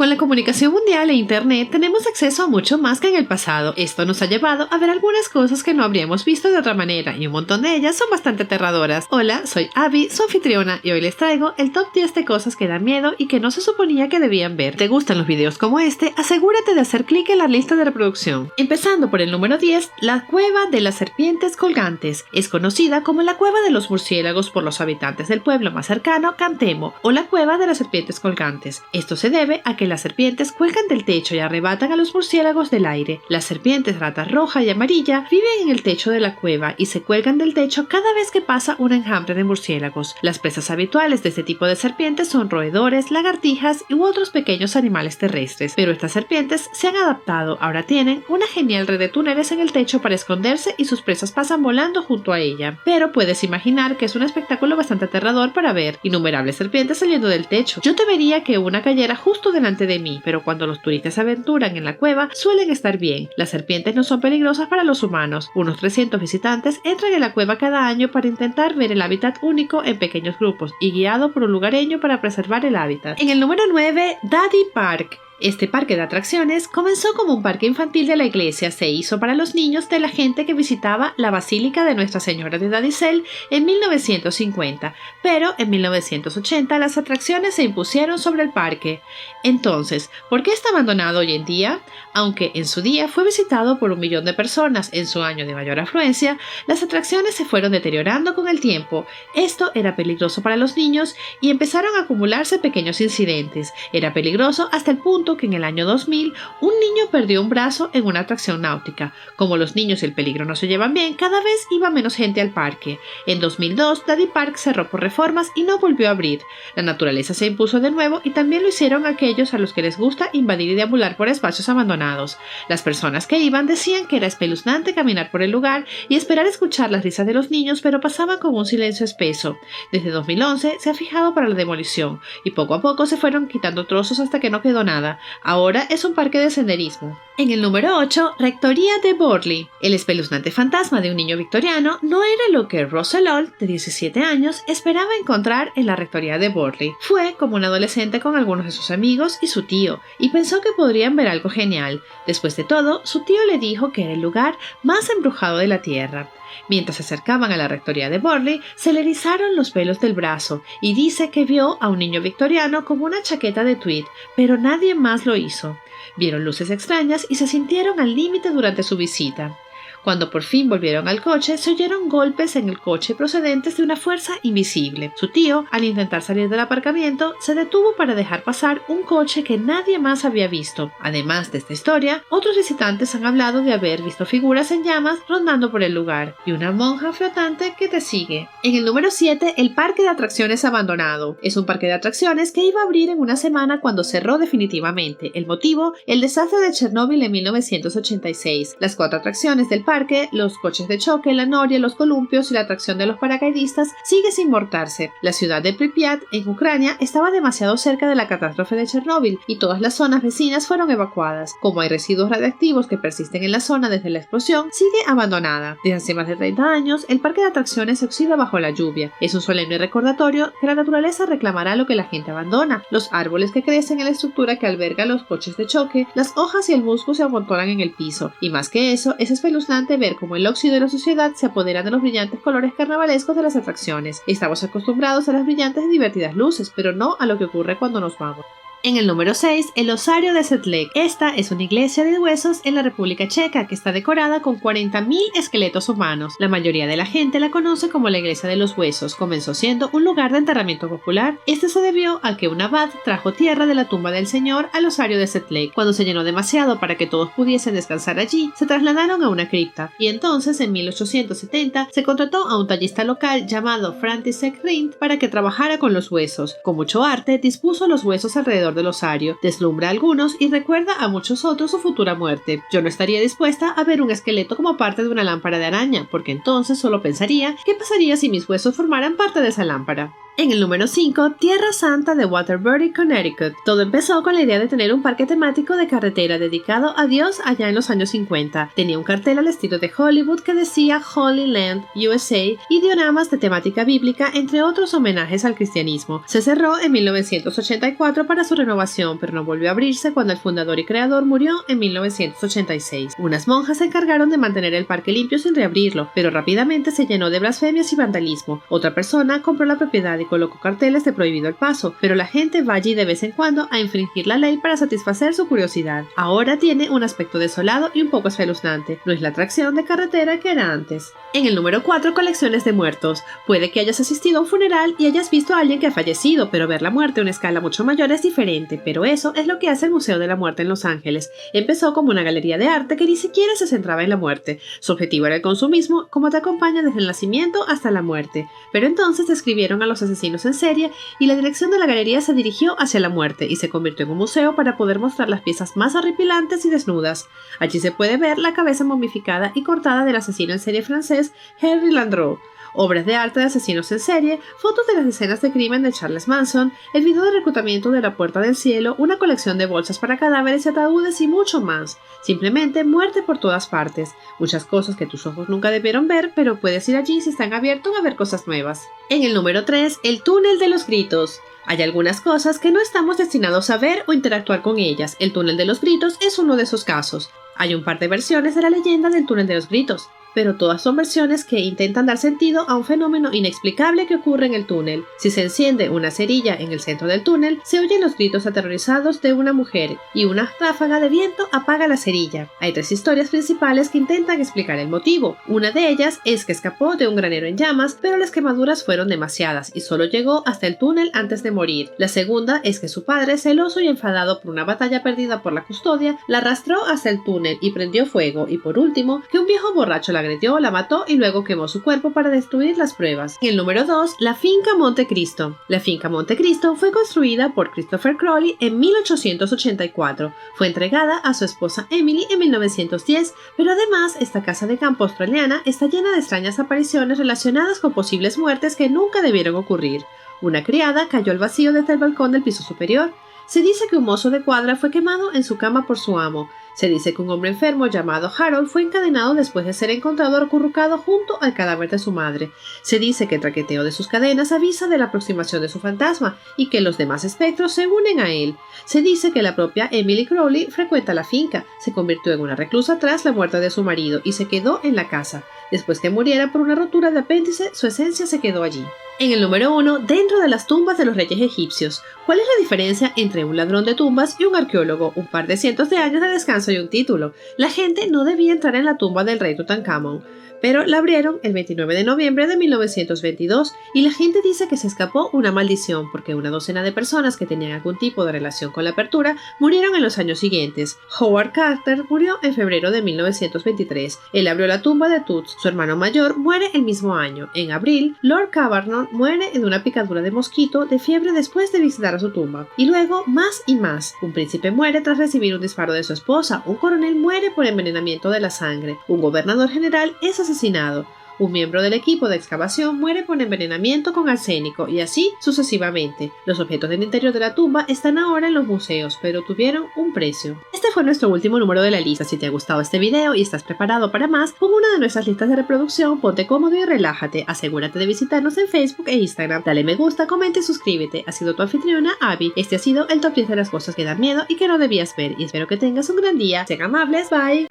Con la comunicación mundial e internet tenemos acceso a mucho más que en el pasado. Esto nos ha llevado a ver algunas cosas que no habríamos visto de otra manera y un montón de ellas son bastante aterradoras. Hola, soy Abby, su anfitriona, y hoy les traigo el top 10 de cosas que dan miedo y que no se suponía que debían ver. ¿Te gustan los videos como este? Asegúrate de hacer clic en la lista de reproducción. Empezando por el número 10, la cueva de las serpientes colgantes. Es conocida como la cueva de los murciélagos por los habitantes del pueblo más cercano, Cantemo, o la cueva de las serpientes colgantes. Esto se debe a que las serpientes cuelgan del techo y arrebatan a los murciélagos del aire. Las serpientes rata roja y amarilla viven en el techo de la cueva y se cuelgan del techo cada vez que pasa un enjambre de murciélagos. Las presas habituales de este tipo de serpientes son roedores, lagartijas u otros pequeños animales terrestres, pero estas serpientes se han adaptado. Ahora tienen una genial red de túneles en el techo para esconderse y sus presas pasan volando junto a ella. Pero puedes imaginar que es un espectáculo bastante aterrador para ver innumerables serpientes saliendo del techo. Yo temería que una cayera justo delante de mí, pero cuando los turistas se aventuran en la cueva suelen estar bien. Las serpientes no son peligrosas para los humanos. Unos 300 visitantes entran en la cueva cada año para intentar ver el hábitat único en pequeños grupos y guiado por un lugareño para preservar el hábitat. En el número 9, Daddy Park. Este parque de atracciones comenzó como un parque infantil de la iglesia. Se hizo para los niños de la gente que visitaba la Basílica de Nuestra Señora de Dadysel en 1950, pero en 1980 las atracciones se impusieron sobre el parque. Entonces, ¿por qué está abandonado hoy en día? Aunque en su día fue visitado por 1 millón de personas en su año de mayor afluencia, las atracciones se fueron deteriorando con el tiempo. Esto era peligroso para los niños y empezaron a acumularse pequeños incidentes. Era peligroso hasta el punto que en el año 2000 un niño perdió un brazo en una atracción náutica. Como los niños y el peligro no se llevan bien, cada vez iba menos gente al parque. En 2002, Daddy Park cerró por reformas y no volvió a abrir. La naturaleza se impuso de nuevo y también lo hicieron aquellos a los que les gusta invadir y deambular por espacios abandonados. Las personas que iban decían que era espeluznante caminar por el lugar y esperar escuchar las risas de los niños, pero pasaban con un silencio espeso. Desde 2011 se ha fijado para la demolición y poco a poco se fueron quitando trozos hasta que no quedó nada. Ahora es un parque de senderismo. En el número 8, Rectoría de Burley. El espeluznante fantasma de un niño victoriano no era lo que Russell Ault, de 17 años, esperaba encontrar en la Rectoría de Burley. Fue como un adolescente con algunos de sus amigos y su tío, y pensó que podrían ver algo genial. Después de todo, su tío le dijo que era el lugar más embrujado de la tierra. Mientras se acercaban a la rectoría de Burley, se le erizaron los pelos del brazo y dice que vio a un niño victoriano con una chaqueta de tweed, pero nadie más lo hizo. Vieron luces extrañas y se sintieron al límite durante su visita. Cuando por fin volvieron al coche, se oyeron golpes en el coche procedentes de una fuerza invisible. Su tío, al intentar salir del aparcamiento, se detuvo para dejar pasar un coche que nadie más había visto. Además de esta historia, otros visitantes han hablado de haber visto figuras en llamas rondando por el lugar y una monja flotante que te sigue. En el número 7, el parque de atracciones abandonado. Es un parque de atracciones que iba a abrir en una semana cuando cerró definitivamente. El motivo, el desastre de Chernóbil en 1986. Las 4 atracciones del parque, los coches de choque, la noria, los columpios y la atracción de los paracaidistas sigue sin montarse. La ciudad de Pripyat, en Ucrania, estaba demasiado cerca de la catástrofe de Chernóbil y todas las zonas vecinas fueron evacuadas. Como hay residuos radiactivos que persisten en la zona desde la explosión, sigue abandonada. Desde hace más de 30 años, el parque de atracciones se oxida bajo la lluvia. Es un solemne recordatorio que la naturaleza reclamará lo que la gente abandona. Los árboles que crecen en la estructura que alberga los coches de choque, las hojas y el musgo se amontonan en el piso. Y más que eso, es espeluznante ver cómo el óxido de la suciedad se apodera de los brillantes colores carnavalescos de las atracciones. Estamos acostumbrados a las brillantes y divertidas luces, pero no a lo que ocurre cuando nos vamos. En el número 6, el Osario de Sedlec. Esta es una iglesia de huesos en la República Checa que está decorada con 40.000 esqueletos humanos. La mayoría de la gente la conoce como la Iglesia de los Huesos. Comenzó siendo un lugar de enterramiento popular. Este se debió a que un abad trajo tierra de la tumba del señor al Osario de Sedlec. Cuando se llenó demasiado para que todos pudiesen descansar allí, se trasladaron a una cripta. Y entonces, en 1870, se contrató a un tallista local llamado František Rindt para que trabajara con los huesos. Con mucho arte, dispuso los huesos alrededor del osario, deslumbra a algunos y recuerda a muchos otros su futura muerte. Yo no estaría dispuesta a ver un esqueleto como parte de una lámpara de araña, porque entonces solo pensaría qué pasaría si mis huesos formaran parte de esa lámpara. En el número 5, Tierra Santa de Waterbury, Connecticut. Todo empezó con la idea de tener un parque temático de carretera dedicado a Dios allá en los años 50. Tenía un cartel al estilo de Hollywood que decía Holy Land, USA y dioramas de temática bíblica, entre otros homenajes al cristianismo. Se cerró en 1984 para su renovación, pero no volvió a abrirse cuando el fundador y creador murió en 1986. Unas monjas se encargaron de mantener el parque limpio sin reabrirlo, pero rápidamente se llenó de blasfemias y vandalismo. Otra persona compró la propiedad y colocó carteles de prohibido el paso, pero la gente va allí de vez en cuando a infringir la ley para satisfacer su curiosidad. Ahora tiene un aspecto desolado y un poco espeluznante. No es la atracción de carretera que era antes. En el número 4, colecciones de muertos. Puede que hayas asistido a un funeral y hayas visto a alguien que ha fallecido, pero ver la muerte a una escala mucho mayor es diferente, pero eso es lo que hace el Museo de la Muerte en Los Ángeles. Empezó como una galería de arte que ni siquiera se centraba en la muerte. Su objetivo era el consumismo, como te acompaña desde el nacimiento hasta la muerte. Pero entonces describieron a los asesinos en serie y la dirección de la galería se dirigió hacia la muerte y se convirtió en un museo para poder mostrar las piezas más horripilantes y desnudas. Allí se puede ver la cabeza momificada y cortada del asesino en serie francés Henri Landreau, obras de arte de asesinos en serie, fotos de las escenas de crimen de Charles Manson, el video de reclutamiento de La Puerta del Cielo, una colección de bolsas para cadáveres y ataúdes y mucho más. Simplemente muerte por todas partes. Muchas cosas que tus ojos nunca debieron ver, pero puedes ir allí si están abiertos a ver cosas nuevas. En el número 3, el túnel de los gritos. Hay algunas cosas que no estamos destinados a ver o interactuar con ellas. El túnel de los gritos es uno de esos casos. Hay un par de versiones de la leyenda del túnel de los gritos, pero todas son versiones que intentan dar sentido a un fenómeno inexplicable que ocurre en el túnel. Si se enciende una cerilla en el centro del túnel, se oyen los gritos aterrorizados de una mujer y una ráfaga de viento apaga la cerilla. Hay 3 historias principales que intentan explicar el motivo. Una de ellas es que escapó de un granero en llamas, pero las quemaduras fueron demasiadas y solo llegó hasta el túnel antes de morir. La segunda es que su padre, celoso y enfadado por una batalla perdida por la custodia, la arrastró hasta el túnel y prendió fuego. Y por último, que un viejo borracho la agredió, la mató y luego quemó su cuerpo para destruir las pruebas. En el número 2, la finca Montecristo. La finca Montecristo fue construida por Christopher Crowley en 1884. Fue entregada a su esposa Emily en 1910, pero además esta casa de campo australiana está llena de extrañas apariciones relacionadas con posibles muertes que nunca debieron ocurrir. Una criada cayó al vacío desde el balcón del piso superior. Se dice que un mozo de cuadra fue quemado en su cama por su amo. Se dice que un hombre enfermo llamado Harold fue encadenado después de ser encontrado acurrucado junto al cadáver de su madre. Se dice que el traqueteo de sus cadenas avisa de la aproximación de su fantasma y que los demás espectros se unen a él. Se dice que la propia Emily Crowley frecuenta la finca, se convirtió en una reclusa tras la muerte de su marido y se quedó en la casa. Después que muriera por una rotura de apéndice, su esencia se quedó allí. En el número 1, dentro de las tumbas de los reyes egipcios. ¿Cuál es la diferencia entre un ladrón de tumbas y un arqueólogo? Un par de cientos de años de descanso y un título. La gente no debía entrar en la tumba del rey Tutankamón, pero la abrieron el 29 de noviembre de 1922 y la gente dice que se escapó una maldición porque una docena de personas que tenían algún tipo de relación con la apertura murieron en los años siguientes. Howard Carter murió en febrero de 1923. Él abrió la tumba de Tut. Su hermano mayor muere el mismo año. En abril, Lord Cavernon muere de una picadura de mosquito de fiebre después de visitar a su tumba. Y luego, más y más. Un príncipe muere tras recibir un disparo de su esposa. Un coronel muere por envenenamiento de la sangre. Un gobernador general es asesinado. Un miembro del equipo de excavación muere por envenenamiento con arsénico y así sucesivamente. Los objetos del interior de la tumba están ahora en los museos, pero tuvieron un precio. Este fue nuestro último número de la lista. Si te ha gustado este video y estás preparado para más, pon una de nuestras listas de reproducción, ponte cómodo y relájate. Asegúrate de visitarnos en Facebook e Instagram. Dale me gusta, comenta y suscríbete. Ha sido tu anfitriona, Abby. Este ha sido el top 10 de las cosas que dan miedo y que no debías ver. Y espero que tengas un gran día. Sean amables. Bye.